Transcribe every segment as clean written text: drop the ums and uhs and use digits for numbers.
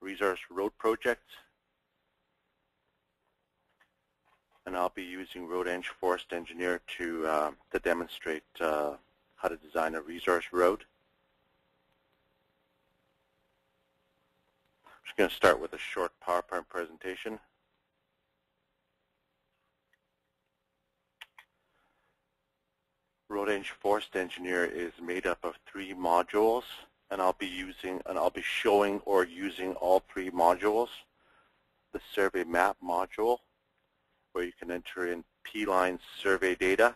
resource road project, and I'll be using Road-Eng Forest Engineer to demonstrate how to design a resource road. I'm just going to start with a short PowerPoint presentation. Road-Eng Forest Engineer is made up of 3 modules, and I'll be showing or using all 3 modules. The survey map module, where you can enter in P-line survey data.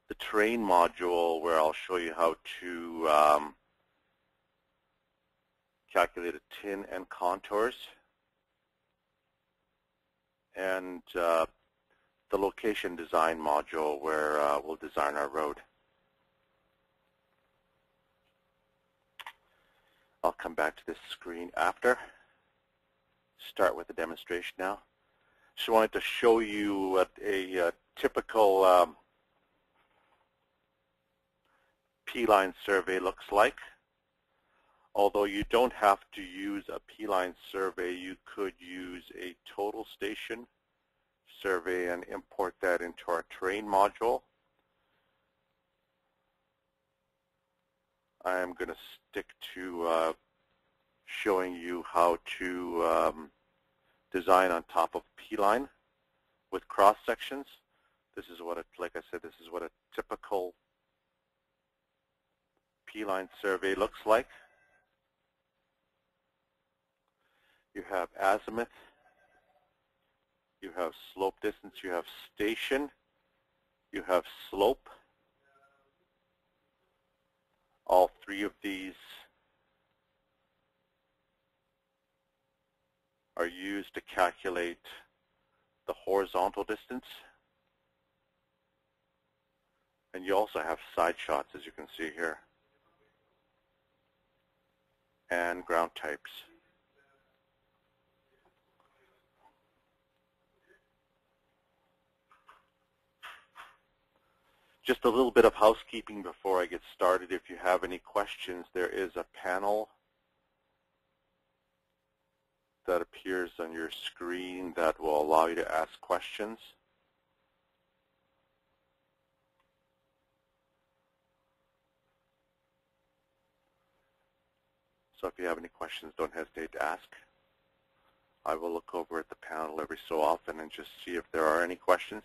The terrain module, where I'll show you how to calculate a tin and contours. And the location design module, where we'll design our road. I'll come back to this screen after. Start with the demonstration now. Just wanted to show you what a typical P-line survey looks like. Although you don't have to use a P-line survey, you could use a total station survey and import that into our terrain module. I am going to stick to showing you how to design on top of P-line with cross sections. This is what like I said, this is what a typical P-line survey looks like. You have azimuth, you have slope distance, you have station, you have slope. All 3 of these are used to calculate the horizontal distance. And you also have side shots, as you can see here, and ground types. Just a little bit of housekeeping before I get started. If you have any questions, there is a panel that appears on your screen that will allow you to ask questions. So if you have any questions, don't hesitate to ask. I will look over at the panel every so often and just see if there are any questions.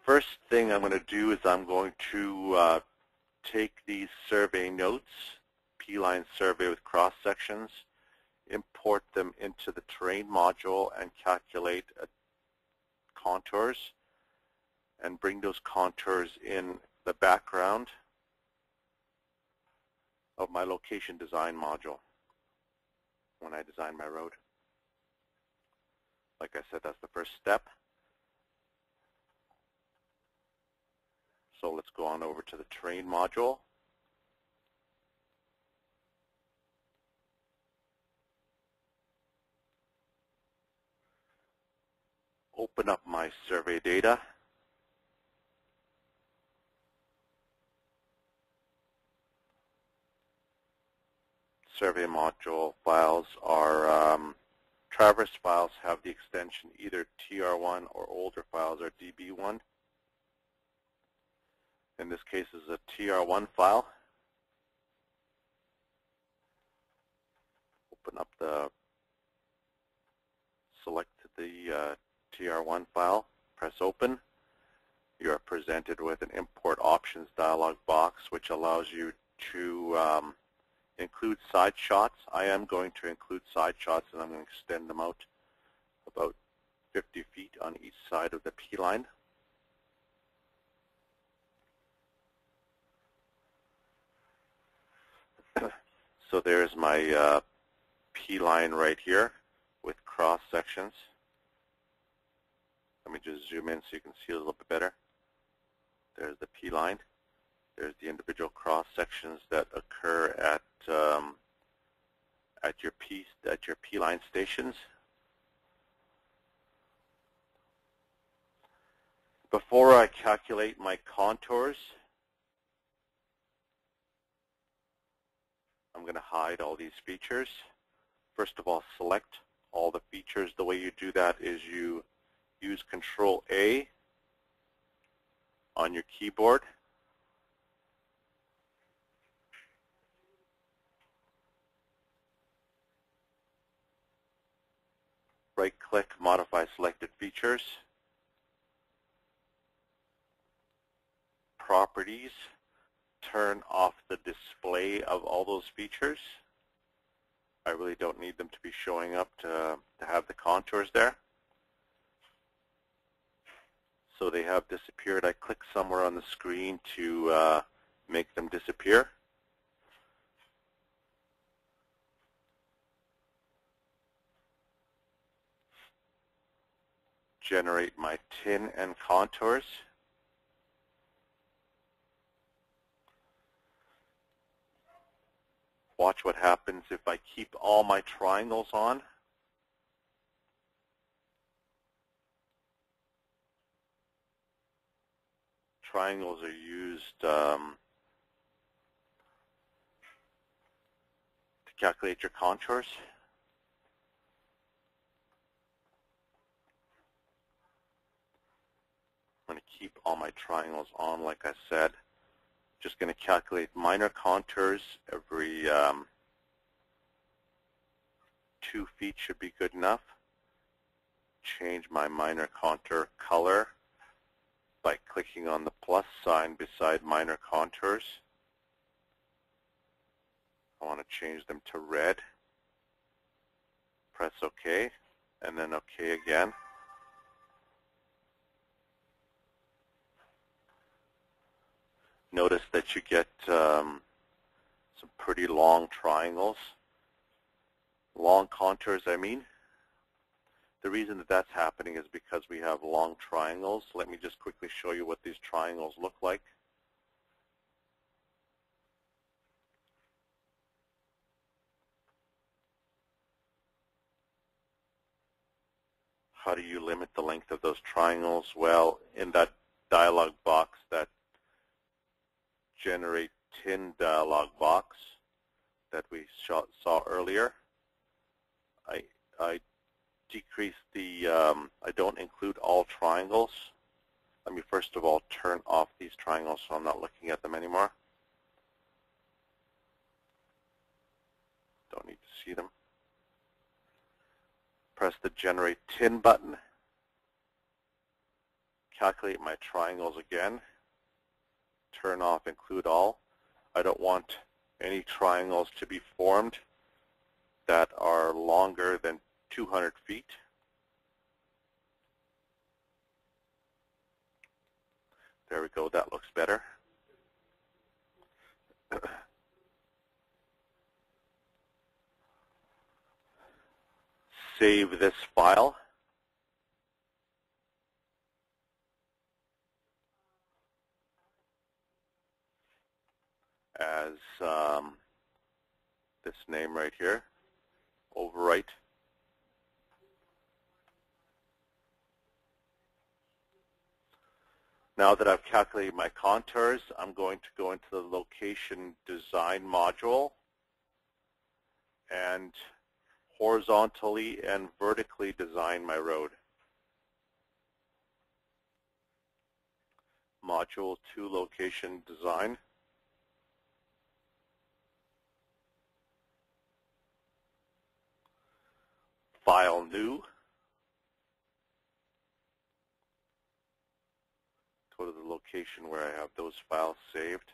First thing I'm going to do is I'm going to take these survey notes, P-line survey with cross sections, import them into the terrain module and calculate contours, and bring those contours in the background of my location design module when I design my road. Like I said, that's the first step. So let's go on over to the terrain module. Open up my survey data. Survey module files are Traverse files have the extension either TR1 or older files are DB1. In this case, is a TR1 file. Open up select the TR1 file, press open. You are presented with an import options dialog box, which allows you to include side shots. I am going to include side shots, and I'm going to extend them out about 50 feet on each side of the P-line. So there's my P-line right here with cross sections. Let me just zoom in so you can see a little bit better. There's the P-line. There's the individual cross sections that occur at your P-line stations. Before I calculate my contours, I'm going to hide all these features. First of all, select all the features. The way you do that is you use Control-A on your keyboard. Right-click, modify selected features. Properties, turn off the display of all those features. I really don't need them to be showing up to have the contours there. So they have disappeared. I click somewhere on the screen to make them disappear. Generate my tin and contours. Watch what happens if I keep all my triangles on. Triangles are used to calculate your contours. I'm going to keep all my triangles on, like I said. Just going to calculate minor contours every 2 feet should be good enough. Change my minor contour color by clicking on the plus sign beside minor contours. I want to change them to red. Press OK, and then OK again. Notice that you get some pretty long triangles. Long contours, I mean. The reason that that's happening is because we have long triangles. Let me just quickly show you what these triangles look like. How do you limit the length of those triangles? Well, in that dialog box, that generate tin dialog box that we saw earlier, I decrease the, I don't include all triangles. Let me first of all turn off these triangles so I'm not looking at them anymore. Don't need to see them. Press the Generate Tin button. Calculate my triangles again. Turn off Include All. I don't want any triangles to be formed that are longer than 200 feet. There we go, that looks better. Save this file. As this name right here. Overwrite. Now that I've calculated my contours, I'm going to go into the Location Design module and horizontally and vertically design my road. Module 2, Location Design. File New. Go to the location where I have those files saved.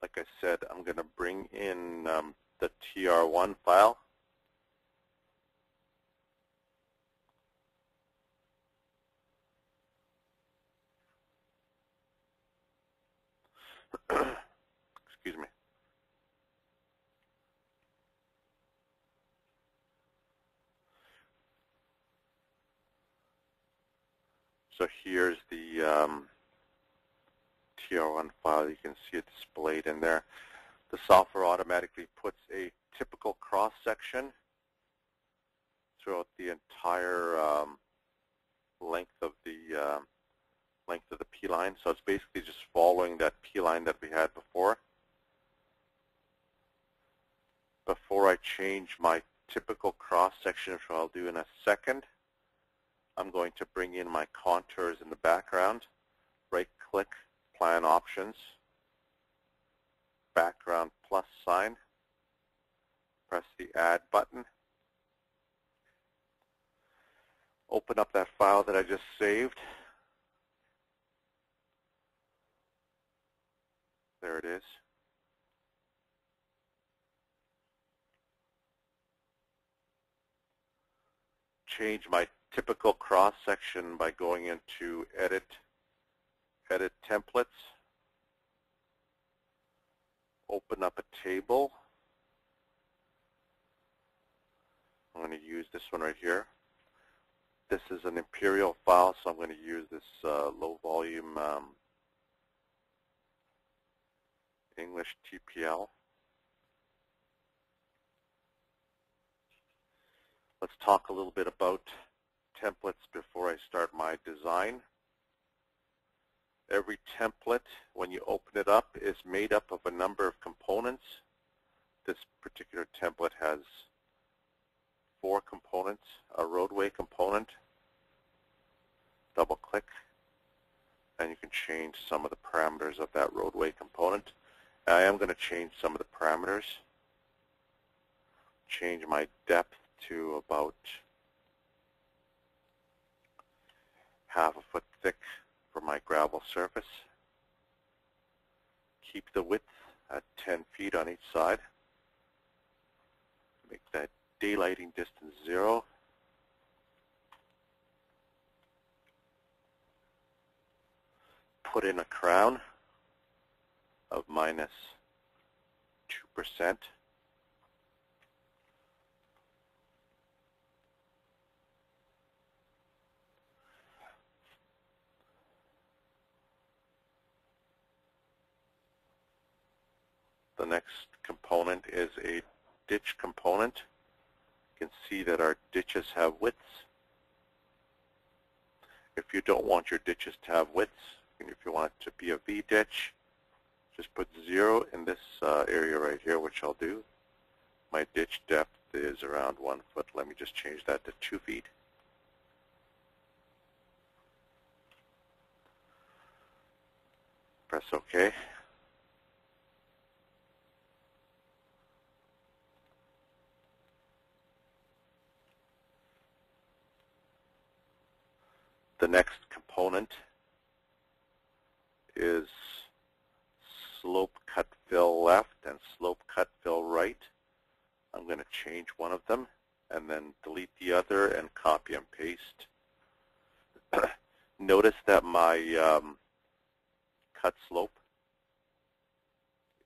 Like I said, I'm going to bring in the TR1 file. Excuse me. So here's the TR1 file. You can see it displayed in there. The software automatically puts a typical cross-section throughout the entire length of the P-line. So it's basically just following that P-line that we had before. before I change my typical cross-section, which I'll do in a second, I'm going to bring in my contours in the background. Right-click, Plan Options, Background plus sign, press the Add button. Open up that file that I just saved. There it is. Change my typical cross-section by going into Edit Templates. Open up a table. I'm going to use this one right here. This is an Imperial file, so I'm going to use this low volume English TPL. Let's talk a little bit about templates before I start my design. Every template, when you open it up, is made up of a number of components. This particular template has 4 components: a roadway component, double click, and you can change some of the parameters of that roadway component. I am going to change some of the parameters. Change my depth to about ½ a foot thick for my gravel surface. Keep the width at 10 feet on each side. Make that daylighting distance 0. Put in a crown of -2%. The next component is a ditch component. You can see that our ditches have widths. If you don't want your ditches to have widths, and if you want it to be a V-ditch, just put 0 in this area right here, which I'll do. My ditch depth is around 1 foot. Let me just change that to 2 feet. Press OK. The next component is slope cut fill left and slope cut fill right. I'm going to change one of them and then delete the other and copy and paste. Notice that my cut slope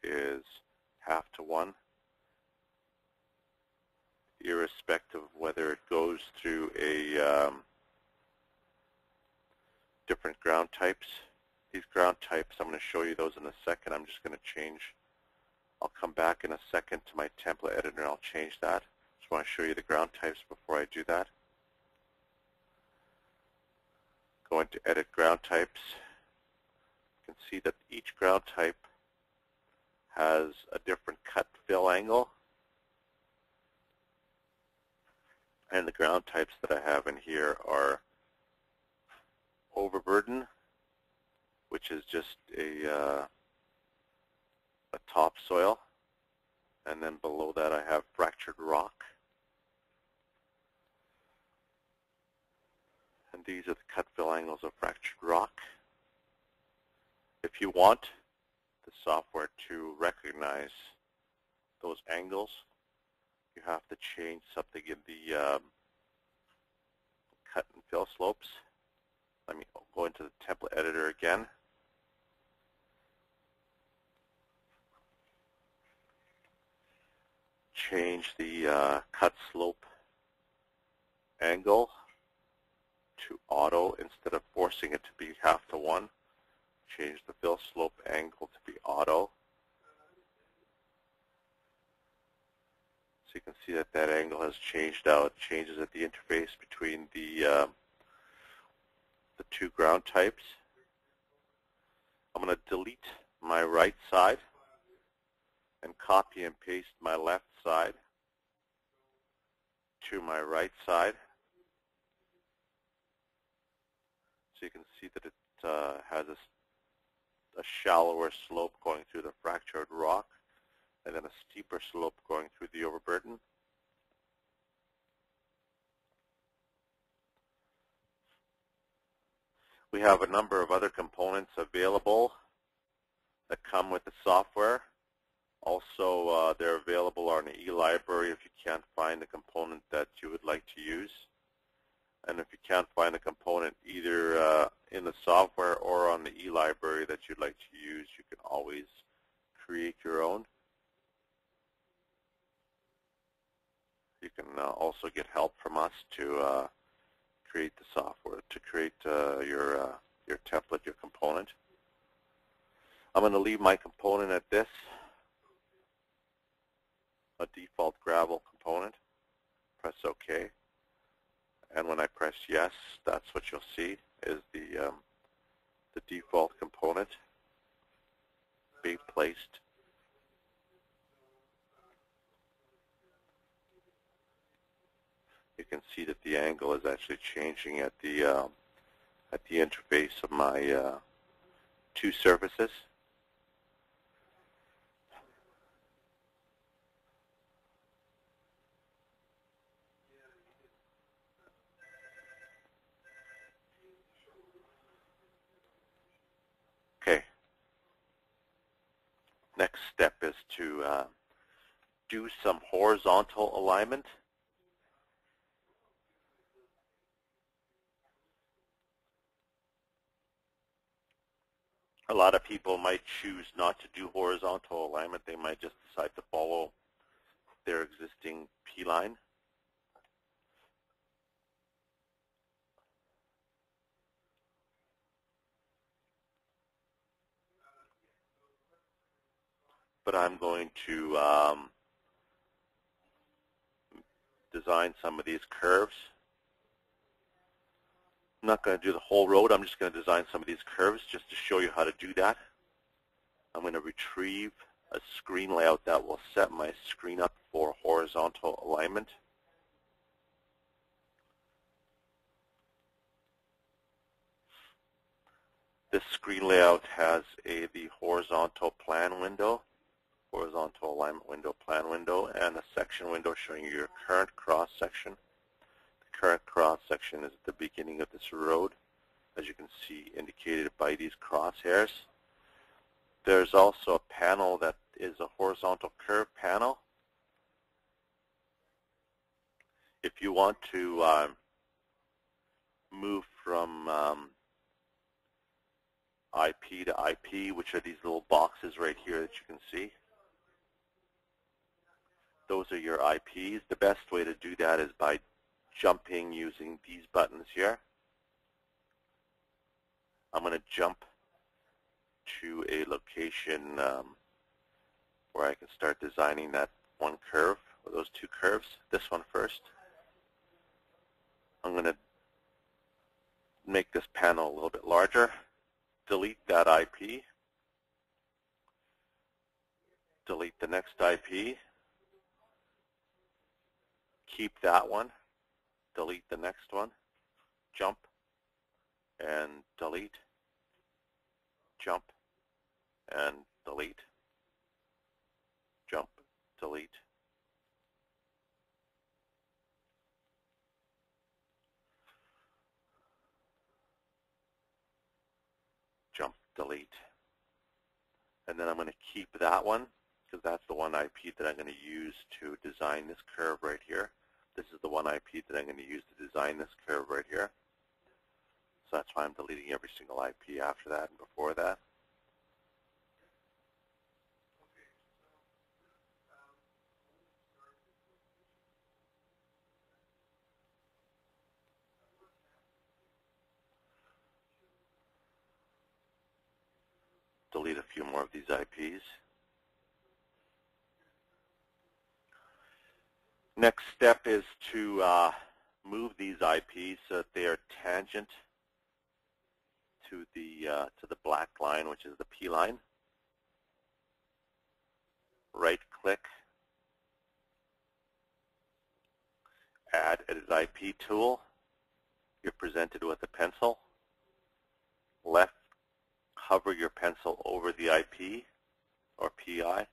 is ½ to 1, irrespective of whether it goes through a different ground types. These ground types, I'm going to show you those in a second. I'm just going to change. I'll come back in a second to my template editor and I'll change that. Just want to show you the ground types before I do that. Go into Edit Ground Types. You can see that each ground type has a different cut fill angle. And the ground types that I have in here are overburden, which is just a topsoil, and then below that I have fractured rock. And these are the cut fill angles of fractured rock. If you want the software to recognize those angles, you have to change something in the cut and fill slopes. Let me go into the template editor again. Change the cut slope angle to auto instead of forcing it to be ½ to 1. Change the fill slope angle to be auto. So you can see that that angle has changed out. It changes at the interface between the 2 ground types. I'm going to delete my right side and copy and paste my left side. to my right side. So you can see that it has a shallower slope going through the fractured rock, and then a steeper slope going through the overburden. We have a number of other components available that come with the software. Also, they're available on the eLibrary if you can't find the component that you would like to use. And if you can't find a component either in the software or on the eLibrary that you'd like to use, you can always create your own. You can also get help from us to create the software, to create your template, your component. I'm going to leave my component at this, a default gravel component. Press OK. And when I press yes, that's what you'll see is the default component being placed. You can see that the angle is actually changing at the interface of my two surfaces. Okay. Next step is to do some horizontal alignment. A lot of people might choose not to do horizontal alignment. They might just decide to follow their existing P-line. But I'm going to design some of these curves. I'm not going to do the whole road. I'm just going to design some of these curves just to show you how to do that. I'm going to retrieve a screen layout that will set my screen up for horizontal alignment. This screen layout has the horizontal plan window, horizontal alignment window, plan window, and a section window showing you your current cross section. The current cross section is at the beginning of this road, as you can see indicated by these crosshairs. There's also a panel that is a horizontal curve panel. If you want to move from IP to IP, which are these little boxes right here that you can see, those are your IPs. The best way to do that is by jumping using these buttons here. I'm going to jump to a location where I can start designing that one curve, or those two curves. This one first. I'm going to make this panel a little bit larger. Delete that IP. Delete the next IP. Keep that one. Delete the next one. Jump and delete. Jump and delete. Jump, delete. Jump, delete. And then I'm going to keep that one because that's the one IP that I'm going to use to design this curve right here. This is the one IP that I'm going to use to design this curve right here. So that's why I'm deleting every single IP after that and before that. Delete a few more of these IPs. Next step is to move these IPs so that they are tangent to the black line, which is the P line. Right click Add Edit IP tool. You're presented with a pencil. Left, hover your pencil over the IP or PI.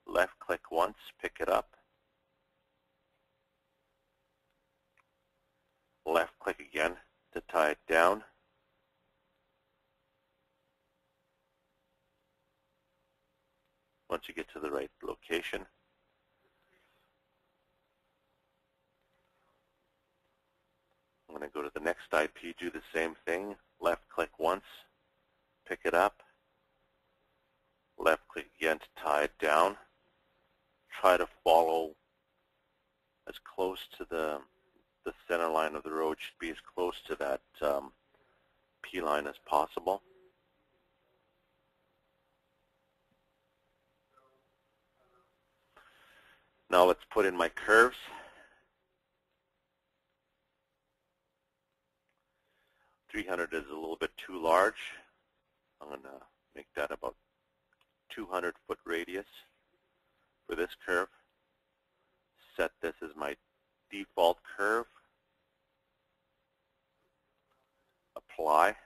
Left click once, pick it up. Left click again to tie it down. Once you get to the right location, I'm going to go to the next IP, do the same thing. Left click once, pick it up. Left click again to tie it down. Try to follow as close to the center line of the road, should be as close to that P line as possible. Now let's put in my curves. .300 is a little bit too large. I'm going to make that about 200-foot radius for this curve. Set this as my default curve. Apply.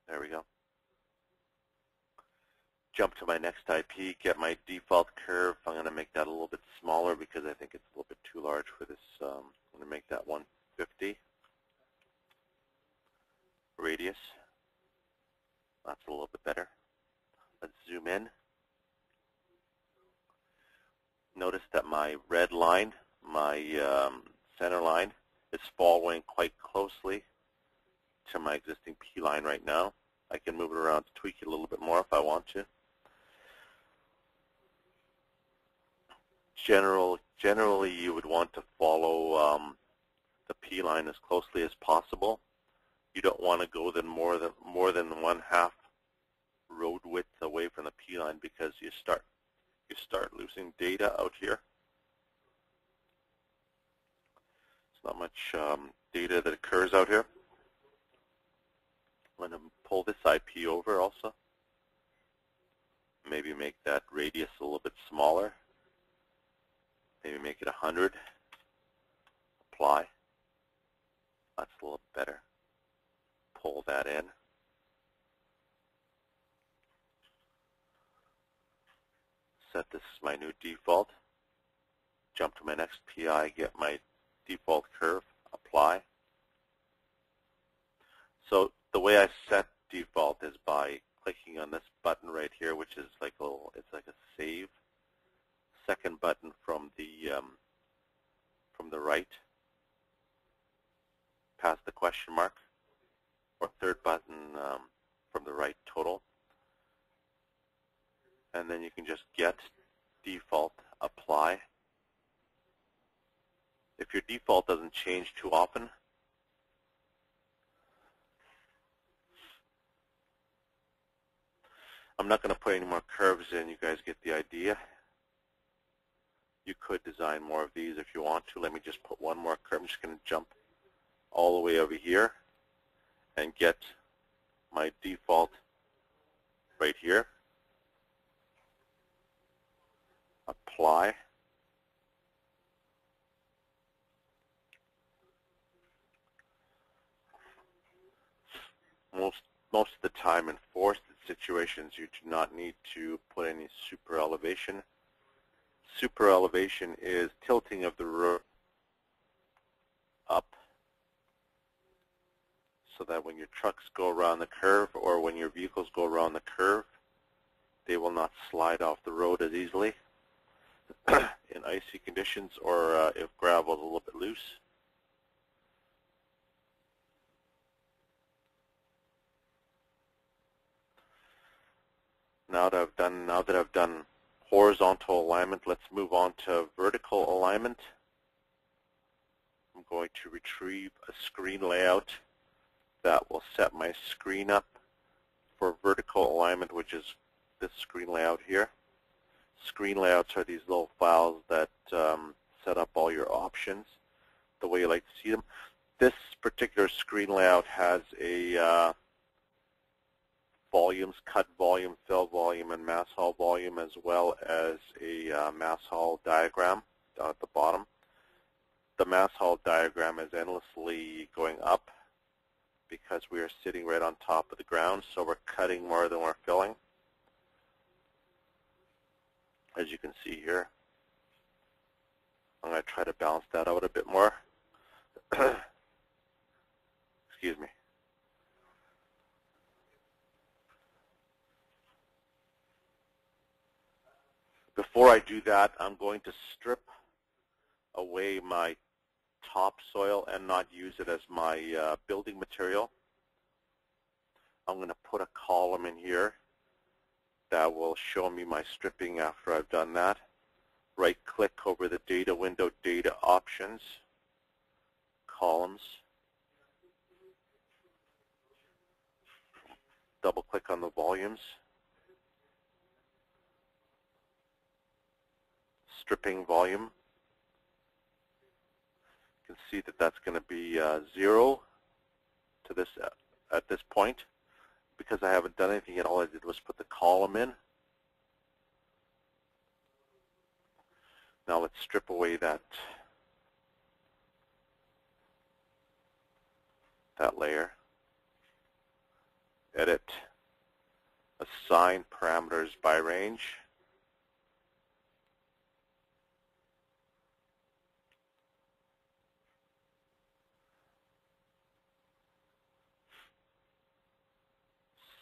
There we go. Jump to my next IP, get my default curve. I'm going to make that a little bit smaller because I think it's a little bit too large for this. I'm going to make that 150 radius. That's a little bit better. Let's zoom in. Notice that my red line, my center line, is following quite closely to my existing P line right now. I can move it around to tweak it a little bit more if I want to. Generally, you would want to follow the P line as closely as possible. You don't want to go more than 1/2 road width away from the P line because you start losing data out here. There's not much data that occurs out here. I'm going to pull this IP over also. Maybe make that radius a little bit smaller. Maybe make it 100. Apply. That's a little better. Pull that in. Set this as my new default. Jump to my next PI, get my default curve, apply. So the way I set default is by clicking on this button right here, which is like it's like a save. Second button from the right, past the question mark, or third button from the right, total. And then you can just get default, apply. If your default doesn't change too often, I'm not going to put any more curves in. You guys get the idea. You could design more of these if you want to. Let me just put one more curve. I'm just going to jump all the way over here and get my default right here. Apply. Most of the time in forested situations, you do not need to put any super elevation. Super elevation is tilting of the road up so that when your trucks go around the curve or when your vehicles go around the curve, they will not slide off the road as easily in icy conditions or if gravel is a little bit loose. Now that I've done horizontal alignment, let's move on to vertical alignment. I'm going to retrieve a screen layout that will set my screen up for vertical alignment, which is this screen layout here. Screen layouts are these little files that set up all your options the way you like to see them. This particular screen layout has a volumes, cut volume, fill volume, and mass haul volume, as well as a mass haul diagram down at the bottom. the mass haul diagram is endlessly going up because we are sitting right on top of the ground, so we're cutting more than we're filling, as you can see here. I'm going to try to balance that out a bit more. Excuse me. Before I do that, I'm going to strip away my topsoil and not use it as my building material. I'm going to put a column in here that will show me my stripping after I've done that. Right-click over the data window, data options, columns. Double-click on the volumes. Stripping volume. You can see that that's going to be 0 to this at this point. Because I haven't done anything yet, all I did was put the column in. Now let's strip away that layer. Edit. Assign parameters by range.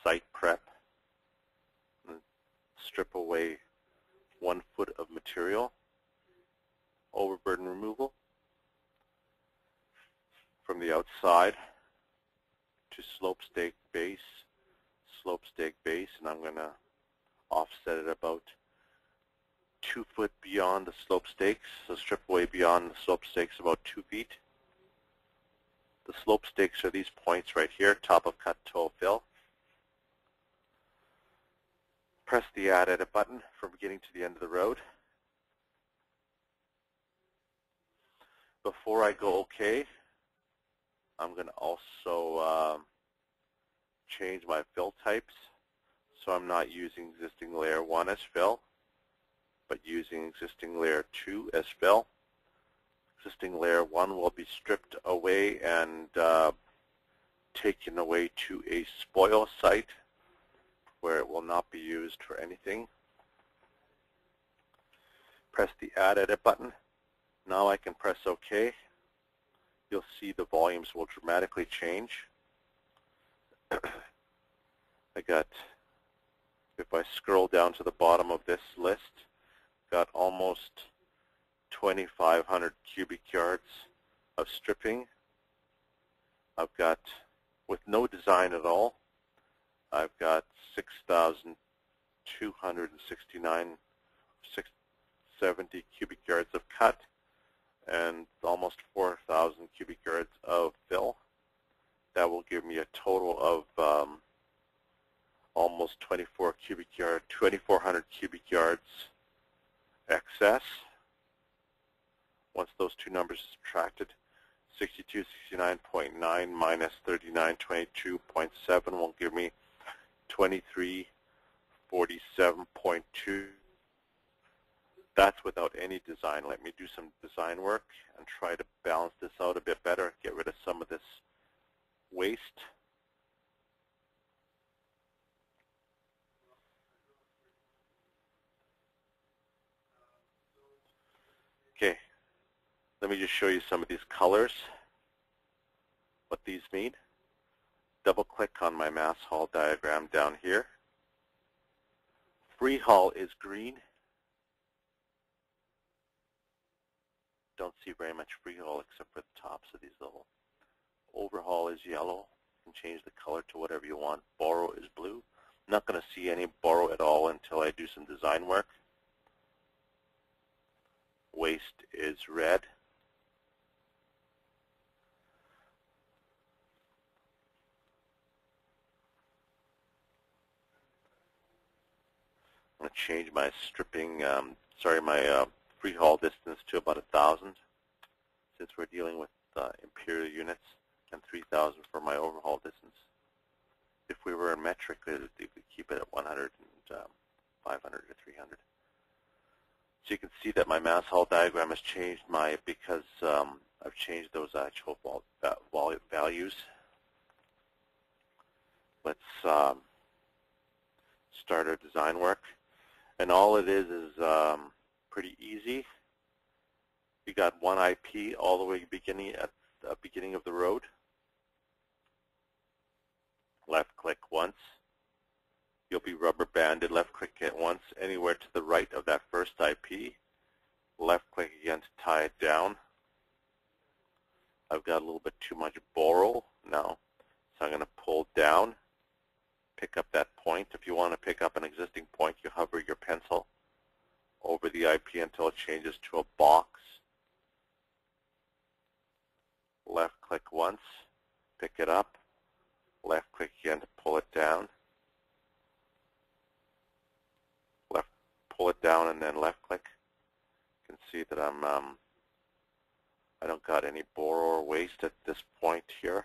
Site prep. And strip away 1 foot of material. Overburden removal from the outside to slope stake base, and I'm going to offset it about 2 foot beyond the slope stakes, so strip away beyond the slope stakes about 2 feet. The slope stakes are these points right here, top of cut, toe fill. Press the Add Edit button from beginning to the end of the road. Before I go OK, I'm going to also change my fill types. So I'm not using existing layer 1 as fill, but using existing layer 2 as fill. Existing layer 1 will be stripped away and taken away to a spoil site where it will not be used for anything. Press the Add Edit button. Now I can press OK. You'll see the volumes will dramatically change. If I scroll down to the bottom of this list, got almost 2,500 cubic yards of stripping. I've got, with no design at all, I've got 6,269, cubic yards of cut, and almost 4,000 cubic yards of fill. That will give me a total of almost 2,400 cubic yards excess. Once those two numbers are subtracted, 6269.9 minus 3922.7 will give me 2347.2. That's without any design. Let me do some design work and try to balance this out a bit better, get rid of some of this waste. Okay, let me just show you some of these colors, what these mean. Double-click on my mass haul diagram down here. Free haul is green. Don't see very much free haul except for the tops of these little. Overhaul is yellow. You can change the color to whatever you want. Borrow is blue. I'm not going to see any borrow at all until I do some design work. Waste is red. I'm going to change my stripping, my free haul distance to about 1,000 since we're dealing with imperial units, and 3,000 for my overhaul distance. If we were in metric, we would keep it at 100 and 500 or 300. So you can see that my mass hall diagram has changed because I've changed those actual values. Let's start our design work. And all it is pretty easy. You got one IP all the way beginning at the beginning of the road. Left click once. You'll be rubber banded. Left click it once anywhere to the right of that first IP. Left click again to tie it down. I've got a little bit too much borrow now, so I'm going to pull down, pick up that point. If you want to pick up an existing point, you hover your pencil over the IP until it changes to a box. Left click once, pick it up. Left click again to pull it down. Left, pull it down, and then left click. You can see that I don't got any borrow or waste at this point here.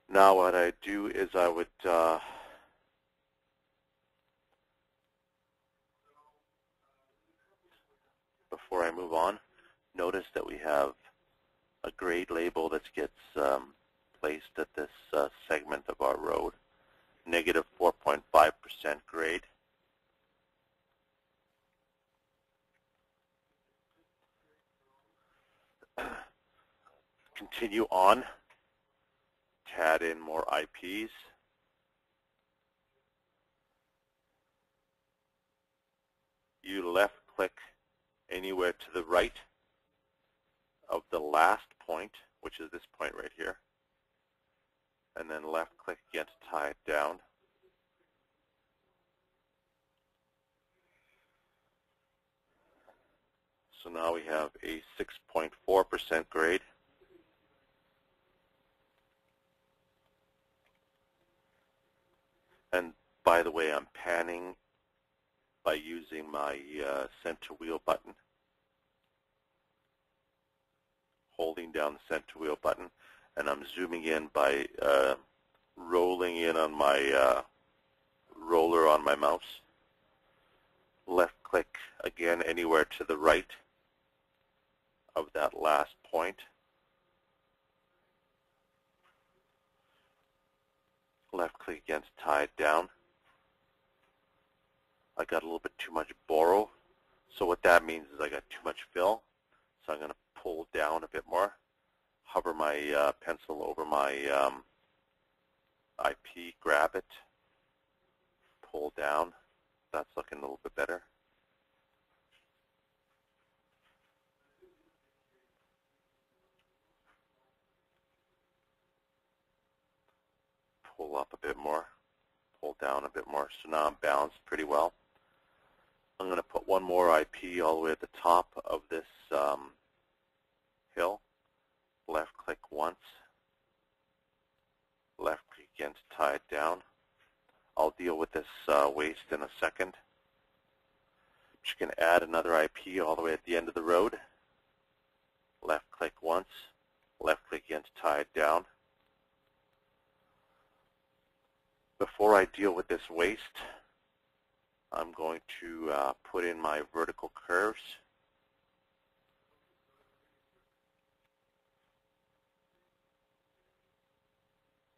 Now what I do is I would before I move on, notice that we have a grade label that gets placed at this segment of our road, negative 4.5% grade. Continue on to add in more IPs. You left click anywhere to the right of the last point, which is this point right here, and then left click again to tie it down. So now we have a 6.4% grade. And by the way, I'm panning by using my center wheel button, holding down the center wheel button, and I'm zooming in by rolling in on my roller on my mouse. Left click again anywhere to the right of that last point. Left click again to tie it down. I got a little bit too much borrow, so what that means is I got too much fill, so I'm going to pull down a bit more, hover my pencil over my IP, grab it, pull down. That's looking a little bit better. Pull up a bit more, pull down a bit more. So now I'm balanced pretty well. I'm going to put one more IP all the way at the top of this hill. Left click once. Left click again to tie it down. I'll deal with this waste in a second. You can add another IP all the way at the end of the road. Left click once. Left click again to tie it down. Before I deal with this waste, I'm going to put in my vertical curves.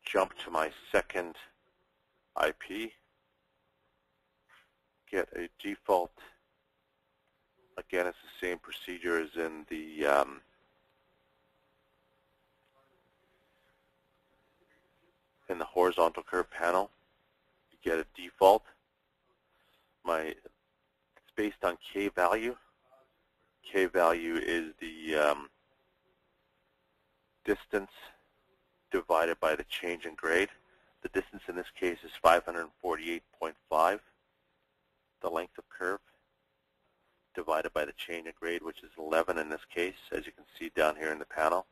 Jump to my second IP. Get a default. Again, it's the same procedure as in the horizontal curve panel. You get a default. It's based on K value. K value is the distance divided by the change in grade. The distance in this case is 548.5. The length of curve divided by the change in grade, which is 11 in this case, as you can see down here in the panel.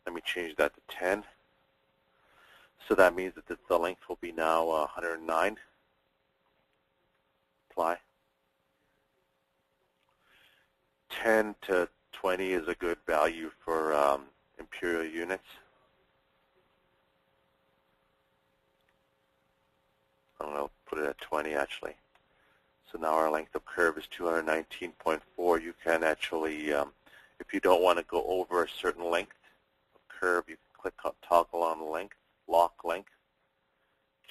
Let me change that to 10. So that means that the length will be now 109. Apply. 10 to 20 is a good value for imperial units. I'm going to put it at 20 actually. So now our length of curve is 219.4. You can actually, if you don't want to go over a certain length of curve, you can click on toggle on length, lock length,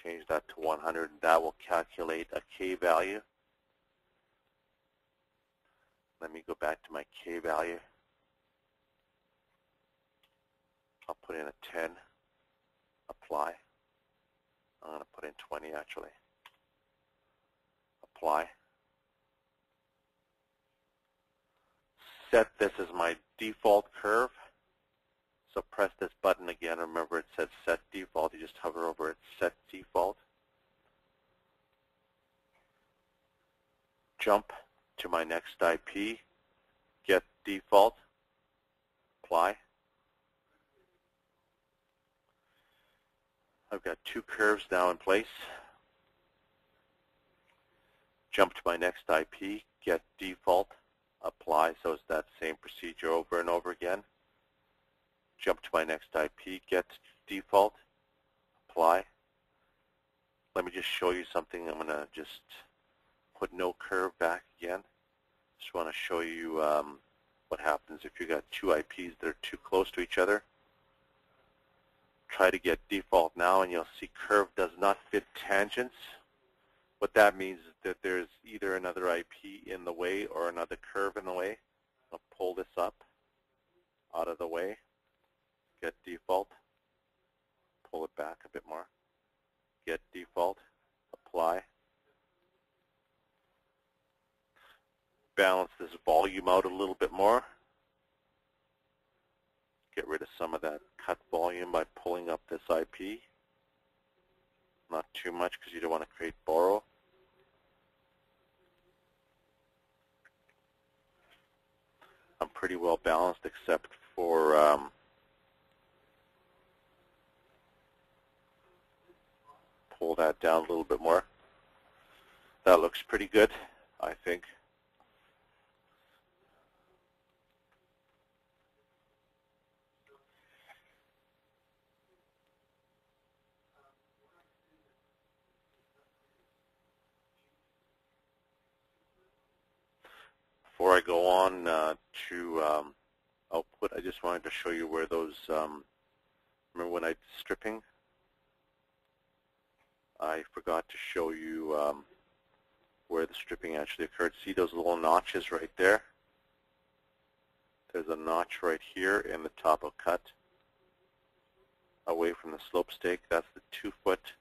change that to 100, and that will calculate a K value. Let me go back to my K value. I'll put in a 10, apply. I'm going to put in 20 actually. Apply. Set this as my default curve. So press this button again. Remember it said set default. You just hover over it, set default. Jump to my next IP, get default, apply. I've got two curves now in place. Jump to my next IP, get default, apply. So it's that same procedure over and over again. Jump to my next IP, get default, apply. Let me just show you something. I'm going to just put no curve back again. Just want to show you what happens if you got two IPs that are too close to each other. Try to get default now, and you'll see curve does not fit tangents. What that means is that there's either another IP in the way or another curve in the way. I'll pull this up out of the way, get default, pull it back a bit more, get default, apply. Balance this volume out a little bit more. Get rid of some of that cut volume by pulling up this IP. Not too much because you don't want to create borrow. I'm pretty well balanced except for pull that down a little bit more. That looks pretty good, I think. Before I go on to output, I just wanted to show you where those, remember when I did stripping? I forgot to show you where the stripping actually occurred. See those little notches right there? There's a notch right here in the top of cut away from the slope stake. That's the 2 foot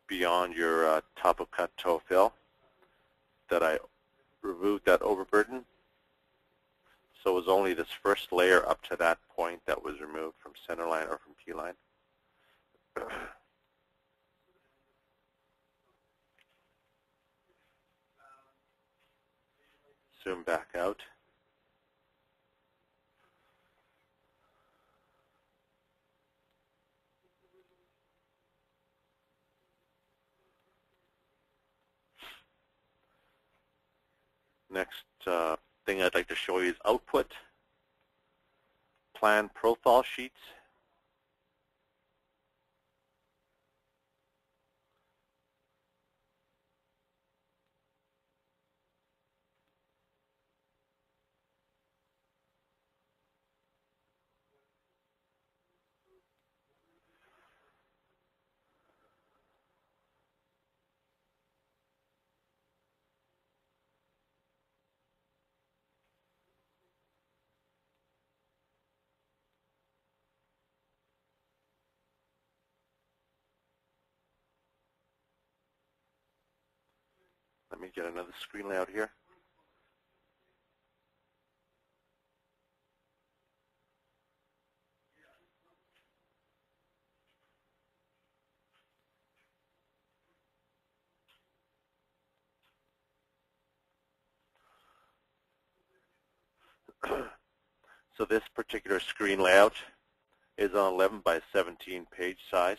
beyond your top of cut toe fill that I removed that overburden. So it was only this first layer up to that point that was removed from center line or from P line. Zoom back out. Next thing I'd like to show you is output. Plan profile sheets. Let me get another screen layout here. So this particular screen layout is on 11 by 17 page size.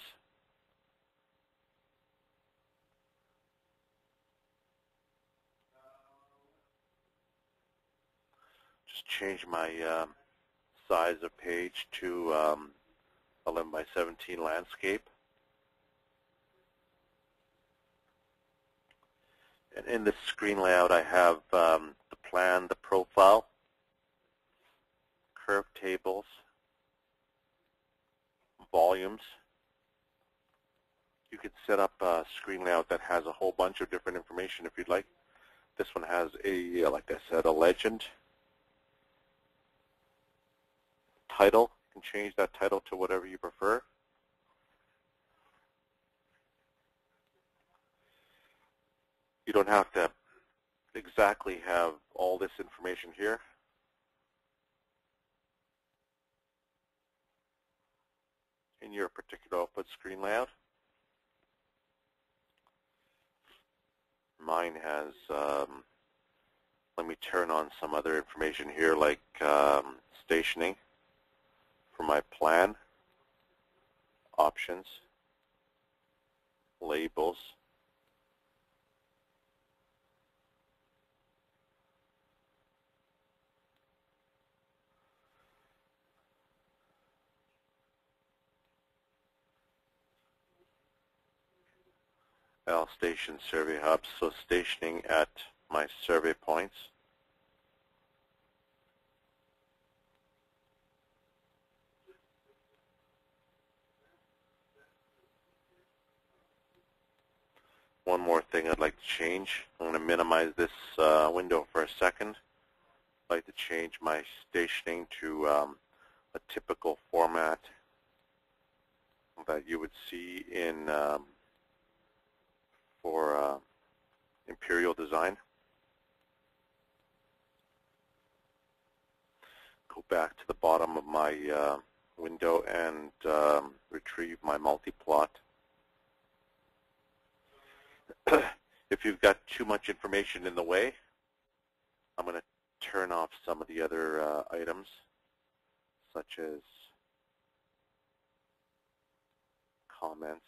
Just change my size of page to 11 by 17 landscape. In this screen layout, I have the plan, the profile, curve tables, volumes. You could set up a screen layout that has a whole bunch of different information if you'd like. This one has like I said, a legend. Title, you can change that title to whatever you prefer. You don't have to exactly have all this information here. In your particular output screen layout. Mine has, let me turn on some other information here like stationing for my plan, options, labels, Station survey hubs, so stationing at my survey points. One more thing I'd like to change. I'm going to minimize this window for a second. I'd like to change my stationing to a typical format that you would see in for Imperial Design. Go back to the bottom of my window and retrieve my multi-plot. If you've got too much information in the way, I'm going to turn off some of the other items, such as comments.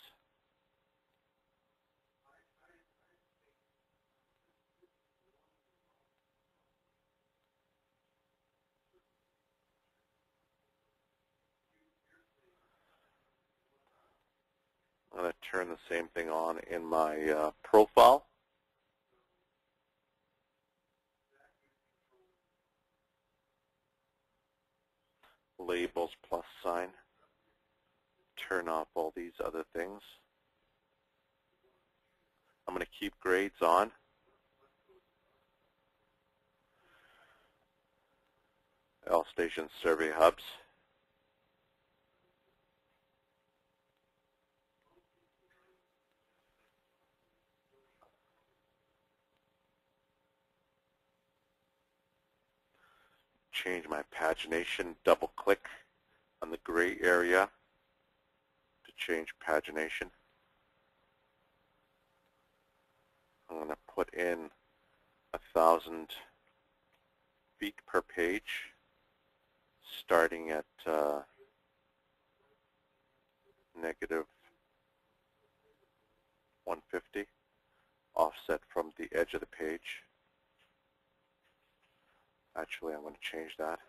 I'm going to turn the same thing on in my profile. Labels plus sign. Turn off all these other things. I'm going to keep grades on. Station survey hubs. Change my pagination, double click on the gray area to change pagination. I'm going to put in 1,000 feet per page, starting at negative 150, offset from the edge of the page. Actually, I'm going to change that.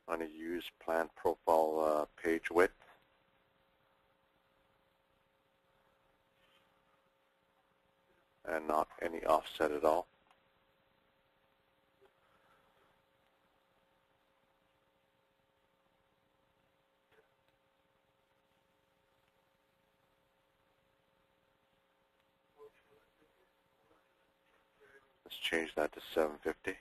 I'm going to use plan profile page width. And not any offset at all. Let's change that to 750.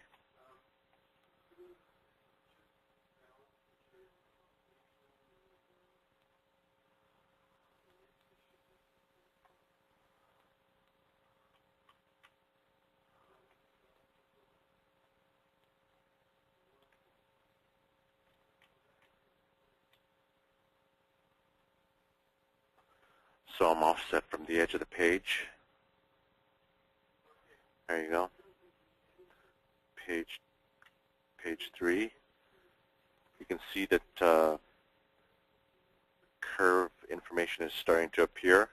So I'm offset from the edge of the page. There you go. Page 3. You can see that curve information is starting to appear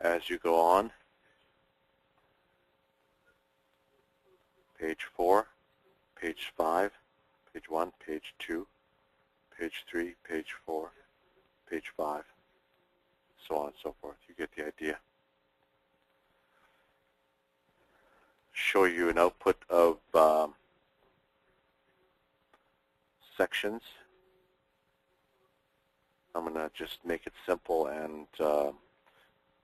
as you go on. Page 4, page 5, page 1, page 2, page 3, page 4, page 5. so on and so forth. You get the idea. Show you an output of sections. I'm going to just make it simple and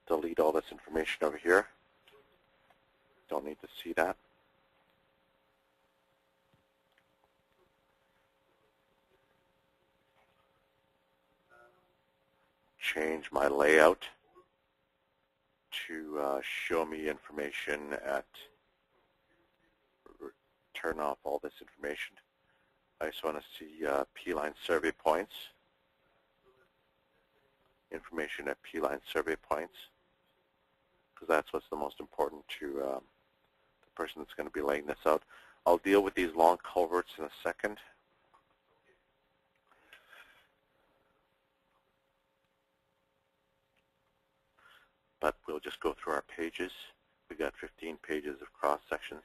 delete all this information over here. Don't need to see that. Change my layout to show me information at, turn off all this information. I just want to see P-line survey points, information at P-line survey points, because that's what's the most important to the person that's going to be laying this out. I'll deal with these long culverts in a second. But we'll just go through our pages. We got 15 pages of cross sections.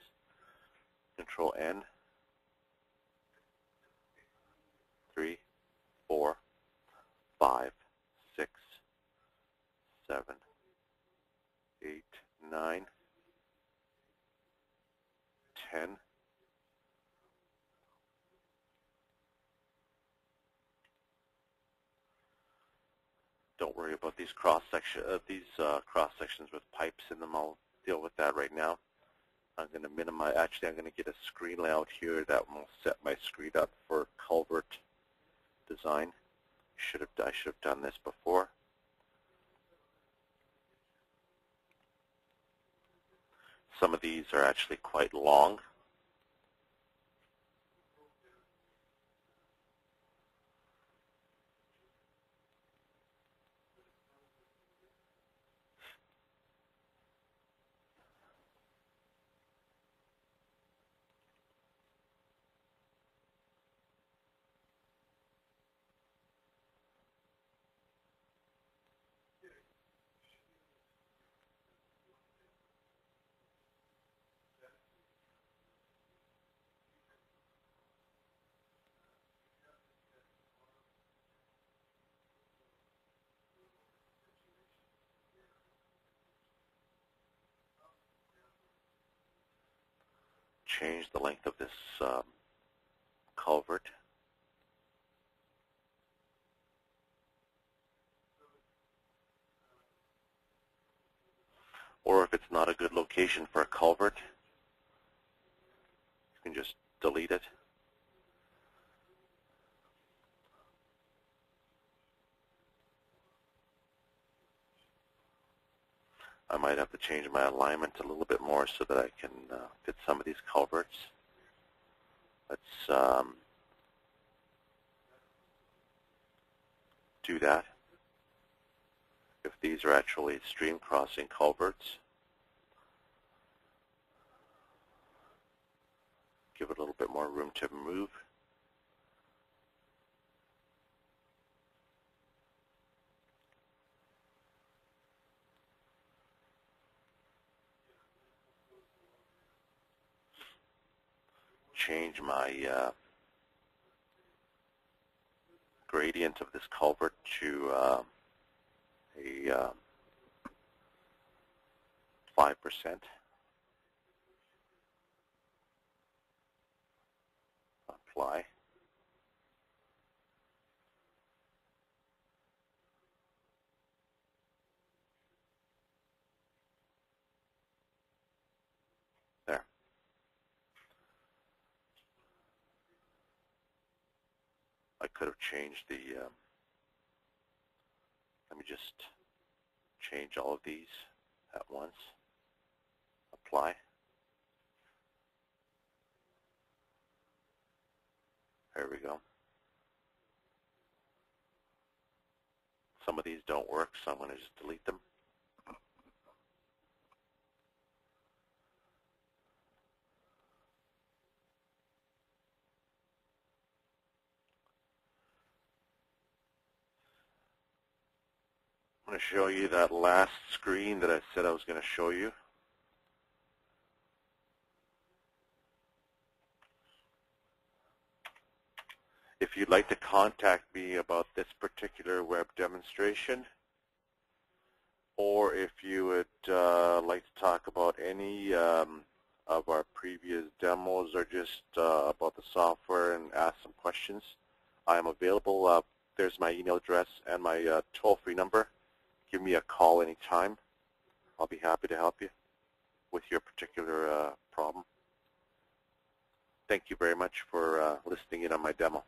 Control N. 3, 4, 5, 6, 7, 8, 9, 10. Don't worry about these cross sections with pipes in them. I'll deal with that right now. I'm going to minimize. Actually, I'm going to get a screen layout here that will set my screen up for culvert design. I should have done this before. Some of these are actually quite long. Change the length of this culvert. Or if it's not a good location for a culvert, you can just delete it. I might have to change my alignment a little bit more so that I can fit some of these culverts. Let's do that. If these are actually stream crossing culverts, give it a little bit more room to move. Change my gradient of this culvert to a 5%. Apply. There. I could have changed the, let me just change all of these at once. Apply. There we go. Some of these don't work, so I'm going to just delete them. I'm going to show you that last screen that I said I was going to show you. If you'd like to contact me about this particular web demonstration, or if you would like to talk about any of our previous demos or just about the software and ask some questions, I am available. There's my email address and my toll-free number. Give me a call anytime. I'll be happy to help you with your particular problem. Thank you very much for listening in on my demo.